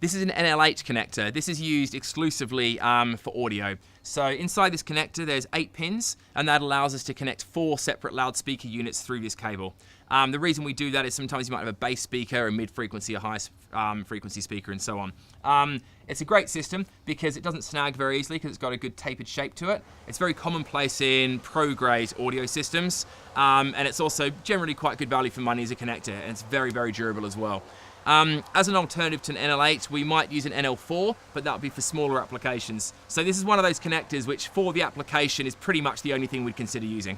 This is an NL8 connector. This is used exclusively for audio. So inside this connector, there's 8 pins, and that allows us to connect 4 separate loudspeaker units through this cable. The reason we do that is sometimes you might have a bass speaker, a mid-frequency, a high frequency speaker, and so on. It's a great system because it doesn't snag very easily because it's got a good tapered shape to it. It's very commonplace in pro-grade audio systems, and it's also generally quite good value for money as a connector, and it's very, very durable as well. As an alternative to an NL8, we might use an NL4, but that would be for smaller applications. So this is one of those connectors which for the application is pretty much the only thing we'd consider using.